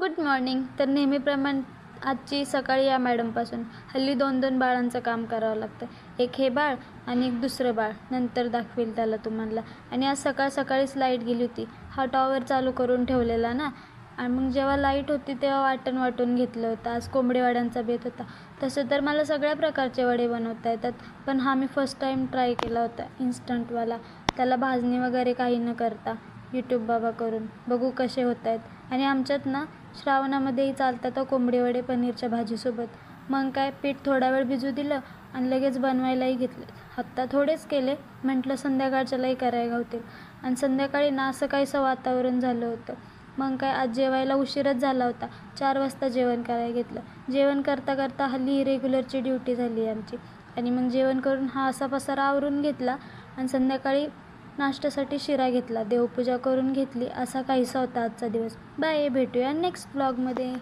Good morning. तर नेहमीप्रमाणे आजची सकाळी या मॅडमपासून हल्ली 2-2 बाळांचं काम करावं लागतं. एक हे बाळ आणि एक दुसरं बाळ. नंतर दाखवेल त्याला तुम्हाला. आणि आज सकाळीच लाईट गेली होती. हा टॉवर चालू करून ठेवलेला ना, आणि मग जेव्हा लाईट होती तेव्हा वाटून घेतलं होतं. आज कोंबडे बेत होता. तसं तर मला सगळ्या प्रकारचे वडे बनवता येतात, पण हा मी फर्स्ट टाईम ट्राय केला होता इन्स्टंटवाला. त्याला भाजणी वगैरे काही न करता यूट्यूब बाबा करून बघू कसे होत आहेत. आणि आमच्यात ना श्रावणामध्येही चालतात कोंबडे वडे पनीरच्या भाजीसोबत. मग काय, पीठ थोडा वेळ भिजू दिलं आणि लगेच बनवायलाही घेतले. आत्ता थोडेच केले, म्हटलं संध्याकाळच्यालाही करायला होतील. आणि संध्याकाळी ना असं काहीसं वातावरण झालं होतं. मग काय, आज जेवायला उशीरच झाला होता. 4 वाजता जेवण करायला घेतलं. जेवण करता करता हल्ली रेग्युलरची ड्युटी झाली आमची. आणि मग जेवण करून हा असा पसारा आवरून घेतला आणि संध्याकाळी नाश्त्यासाठी शिरा घेतला, देवपूजा करून घेतली. असा काहीसा होता आजचा दिवस. बाय, भेटूया नेक्स्ट ब्लॉगमध्ये.